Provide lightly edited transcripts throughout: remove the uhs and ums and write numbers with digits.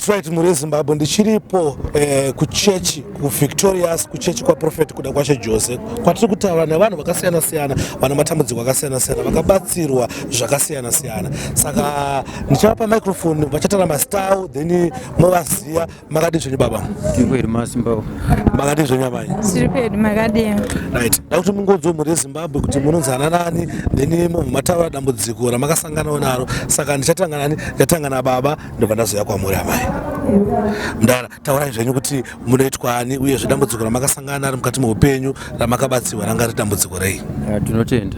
Right muri Zimbabwe ndichiripo kuchechi ku Victorious kuchechi kwa Prophet kuda kwashe Jose kwatiri kutaura nevanhu vakasiyana siyana vana matambudziko akasiyana siyana vakabatsirwa zvakasiyana siyana saka ndichapa microphone vachataura mastau then movaziya makadi zvenyu baba ndikueri masimba makadi zvenyu amai siripedi makadi right ndakuti mungodzo muri Zimbabwe kuti munonzana nani then mataura dambudziko ramakasangana naro saka ndichatanga nani ndatanga na baba ndobva ndazoya kwamuri amai mudara taurai zvenyu kuti munoitwani uye zvidambudziko ramakasangana naro mukati muupenyu ramakabatsiwa ranga ri dambudziko rei tinotenda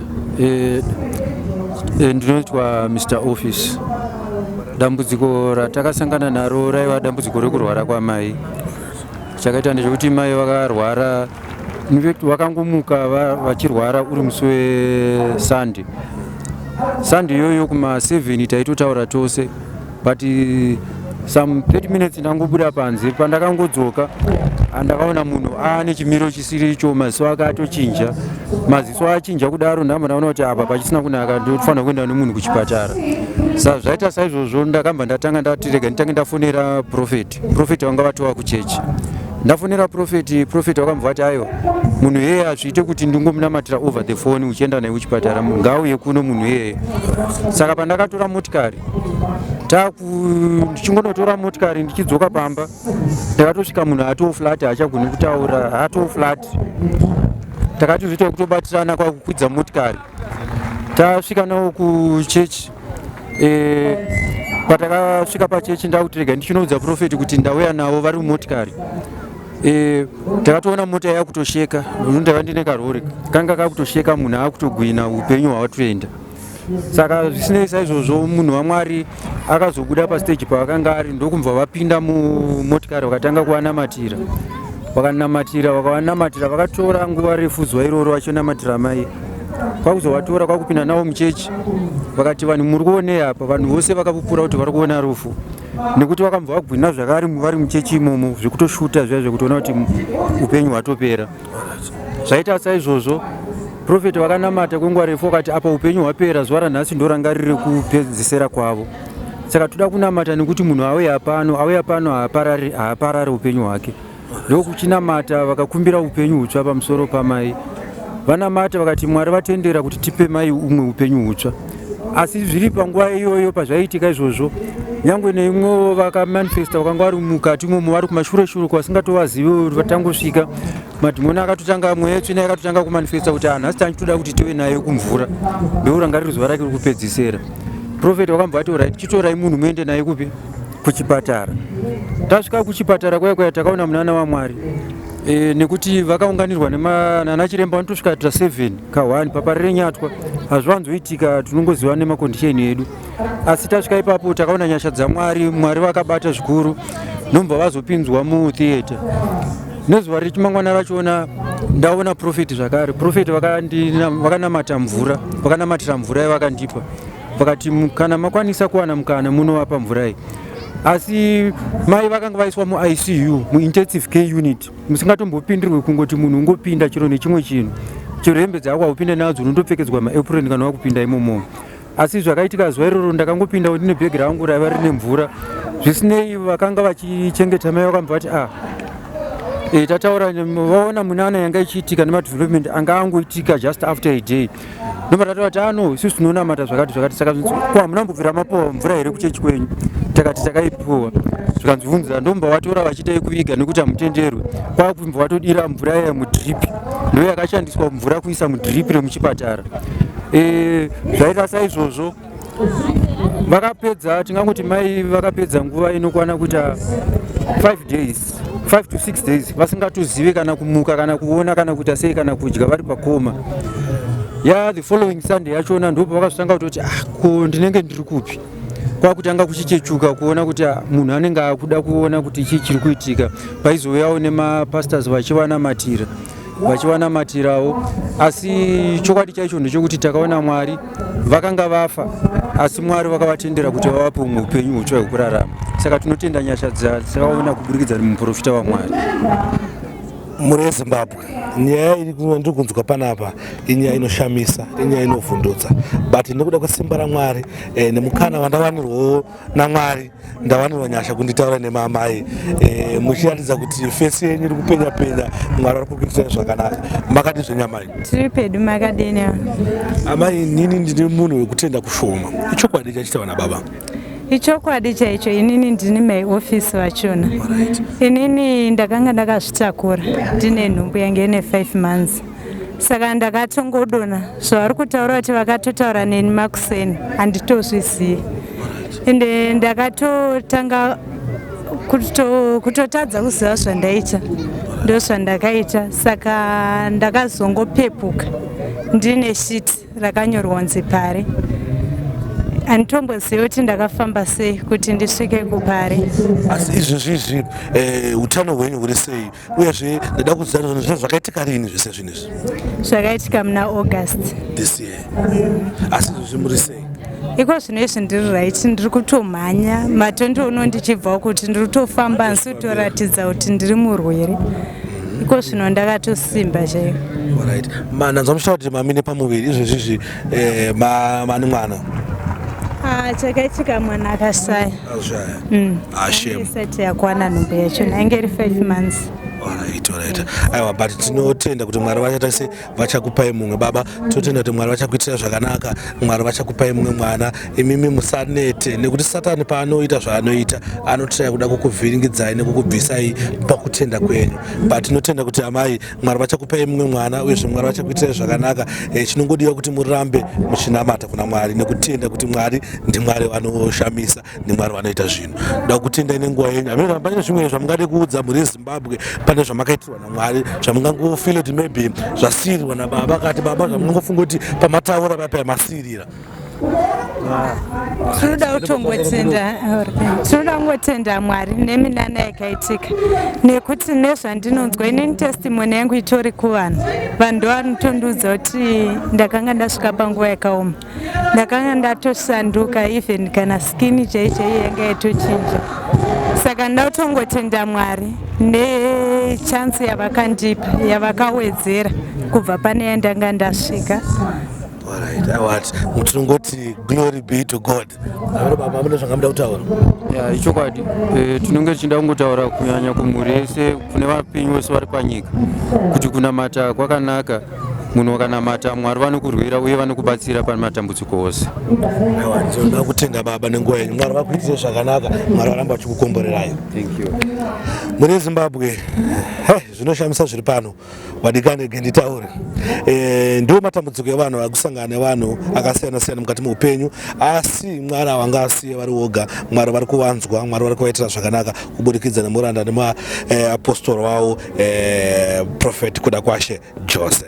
ndinoitwa Mr. Office. Dambudziko ratakasangana naro raiva dambudziko rekurwara kwamai. Chakaita ndechekuti mai vakarwara vakangomuka vachirwara uri musi weSunday. Sunday iyoyo kuma 7 taitotaura tose but some 30 minutes ndangobuda panze pandakangodzoka andakaona munhu ane chimiro chisiri icho maziso akatochinja maziso achinja kudaro ndamba ndaona kuti apa pachisina kunaka ndofanira kuenda nemunhu kuchipatara saka zvaita saizvozvo ndakamba ndatanga ndati rega nditange ndafonera Prophet vanga vatowa kuchechi ndafonera Prophet vakambva vati aiwa munhu yeye azviite kuti ndingomunamatira over the phone uchienda naye kuchipatara ngauye kuno munhu yeye saka pandakatora motikari ndichingonotora motikari ndichidzoka pamba ndakatosvika munhu atoflat achagoni kutaura atoflat takatozviita kutobatirana kwakukwidza motikari tasvika nawo kuchechi patakasvika pachechi ndakuti rega ndichinoudza Prophet kuti ndauya navo vari mumotikari takatoona mota yakutosheka ndakanga ndine karori kanga kakutosheka munhu akutogwina upenyu hwavatoenda saka zvisinei saizvozvo munhu waMwari akazobuda pastage pavakanga ari ndokumva vapinda mumotikari vakatanga kuvanamatira vakavanamatira vakatora nguva refu zuva iroro vachionamatira mai kwakuzovatora kwakupinda navo muchechi vakati vanhu muri kuonei apa vanhu vose vakapupura kuti vari kuona rufu nekuti vakambva vagwina zvakare vari muchechi imomo zvekutoshuta zviya zvekutoona kuti upenyu hwatopera zvaita saizvozvo Prophet vakanamata kwenguva refu vakati apa upenyu hwapera zuva ranhasi ndoranga riri kupedzisira kwavo saka toda kunamata nekuti munhu auya pano haaparari upenyu hwake ndokuchinamata vakakumbira upenyu hutsva pamusoro pamai vanamata vakati Mwari vatendera kuti tipe mai umwe upenyu hutsva asi zviri panguva iyoyo pazvaitika izvozvo nyangwe neimwe vakamanifesta vakanga vari mukati imomo vari kumashure kwasingatovazivi vatangosvika madhimoni akatotanga mweya tsvina yakatotanga kumanifesta kuti nhasi tanchitoda kuti tive naye kumvura ndouranga riri zuva rake riri kupedzisira Prophet vakambva vati orit chitorai munhu muende naye kupi kuchipatara tasvika kuchipatara kwaya takaona munana waMwari nekuti vakaunganirwa nana chiremba vanotosvika 7 ka1 papari renyatwa hazvivanzoitika tinongoziva nemakondisheni edu asi tasvika ipapo takaona nyasha dzaMwari vakabata zvikuru nobva vazopinzwa mutheatre nezuva rechimangwana rachona ndaona Prophet zvakare Prophet vakanamatira mvura yavakandipa vakati kana makwanisa kuwana mukana munovapa mvura iyi asi mai vakanga vaiswa muICU muintensive care unit musingatombopindirwe kungoti munhu ungopinda chiro nechimwe chinhu chiro hembe dzako upinde nadzo unondopfekedzwa maapron kana wakupinda imomo asi zvakaitika zuva iroro ndakangopinda ndine bhegi rangu raiva rine mvura zvisinei vakanga vachichengeta mai vakambva vati tataura vaona munana yanga ichiitika nemadevelopment anga angoitika just after a day ndomba tatova isusu tinonamata zvakati saka kwa munambobvira mapuwa mvura here kuchechi kwenyu takati takaipuwa zvikanzibvunza ndomba vatora vachitai kuviga nekuti hamutenderwe kwakubva vatodira mvura iya mudhiripi ndo yakashandiswa mvura kuisa mudhiripi remuchipatara zvaita saizvozvo vakapedza tingangoti mai vakapedza nguva inokwana kuita 5 to 6 days vasingatozivi kana kumuka kana kuona kana kuita sei kana kudya vari pakoma the following Sunday yachona ndopo vakazotanga kutoti ko ndinenge ndiri kupi kwakutanga kuchichechuka kuona kuti munhu anenge akuda kuona kuti chii chiri kuitika paizouyawo nemapastors vachivanamatirawo asi chokwadi chaicho ndechekuti takaona Mwari vakanga vafa asi Mwari vakavatendera kuti vavape umwe upenyu hutsva hwekurarama saka tinotenda nyasha dzatakaona kuburikidza nemuprofita waMwari muri Zimbabwe nyaya iri kunzwa panapa inyaya inoshamisa, inyaya inovhundutsa, but nekuda kwesimba raMwari nemukana wandawanirwawo naMwari ndawanirwa nyasha kunditaura nemamai muchiratidza kuti fesi yenyu iri kupenya penya, Mwari ari kukuitai zvakanaka. Makadi zvenyamai? Tiri pedu makadini. Amai, inini ndiri munhu wekutenda kushoma. Ichokwadi chachitaura nababa? Ichokwadi chaicho, inini ndini mai ofisi wachona. Inini ndakanga ndakazvitakura ndine nhumbu yange ine 5 months. Saka ndakatongodona zvavari kutaura kuti vakatotaura neni makuseni handitozvizivi. Ende ndakatotanga kutotadza kuziva zvandaita, ndozvandakaita. Saka ndakazongopepuka ndine shiti rakanyorwa kunzi pare. Handitombozivi kuti ndakafamba sei kuti ndisvike kupare. Asi izvezvi utano hwenyu huri sei? Uyezve ndada kuziva kuti zvakaitika rini zvese zvinezvi? Zvakaitika muna August This year. Asi izvezvi muri sei? Iko zvino izvi ndiri right, ndiri kutomhanya matondouno ndichibvawo kuti ndiri kutofamba ndisitoratidza kuti ndiri murwere. Iko zvino ndakatosimba chaiko. Mananzwa muchitaura kuti mamine pamuviri, izvezvi mane mwana? Chakaitika mwana akashaya. Shame. Isati yakwana nhumbu yacho, ainge iri 5 months. Alright. Aiwa, but tinotenda kuti Mwari vachaita se vachakupai mumwe baba, tinotenda kuti Mwari vachakuitira zvakanaka, Mwari vachakupai mumwe mwana. Imimi musanete nekuti Satani paanoita zvaanoita anotsvaka kuda kukuvhiringidzai nekukubvisai pakutenda kwenyu. But tinotenda kuti amai, Mwari vachakupai mumwe mwana uyezve Mwari vachakuitirai zvakanaka. Chinongodiwa kuti murambe muchinamata kuna Mwari nekutenda kuti Mwari ndiMwari vanoshamisa, ndiMwari vanoita zvinhu. Ndoda kutenda nenguva yenyu. Amene pane zvimwe zvamungade kuudza muri Zimbabwe, pane zvamakaitirwa naMwari, zvamungangofila kuti maybe zvasirirwa nababa, kati baba zvamungangofunga kuti pamataura papa masirira. Tinoda kungotenda Mwari neminana yakaitika, nekuti nezvandinonzwa inini testimony yangu itori kuvanhu. Vanhu vanotondiudza kuti ndakanga ndasvika panguva yakaoma, ndakanga ndatoshanduka, even kana skini chaicho yanga yatochinja. Saka ndinotongotenda Mwari nechansi yavakandipa, yavakawedzera kubva pane yandanga ndasvika. Alright, awati mutinongoti glory be to God. Baba mune zvangamuda kutaura? Ichokwadi, tinonge tichida kungotaura kunyanya kumhuri yese, kune vapenyu vose vari panyika, kuti kunamata kwakanaka. Munhu wakanamata Mwari vanokurwira uye vanokubatsira pane matambudziko ose. Aiwa, ndinoda kutenda baba nenguva yenyu. Mwari vakuitire zvakanaka, Mwari varamba vachikukomborerai. Thank you. Muri Zimbabwe zvinoshamisa zviri pano, wadikani genditaure. Ndiwo matambudziko evanhu akusangana nevanhu akasiyana siyana mukati muupenyu, asi Mwari havangasiye vari voga. Mwari vari kuvanzwa, Mwari vari kuvaitira zvakanaka kubudikidza nemuranda nemaapostoro wavo Prophet Kuda Kwashe Jose.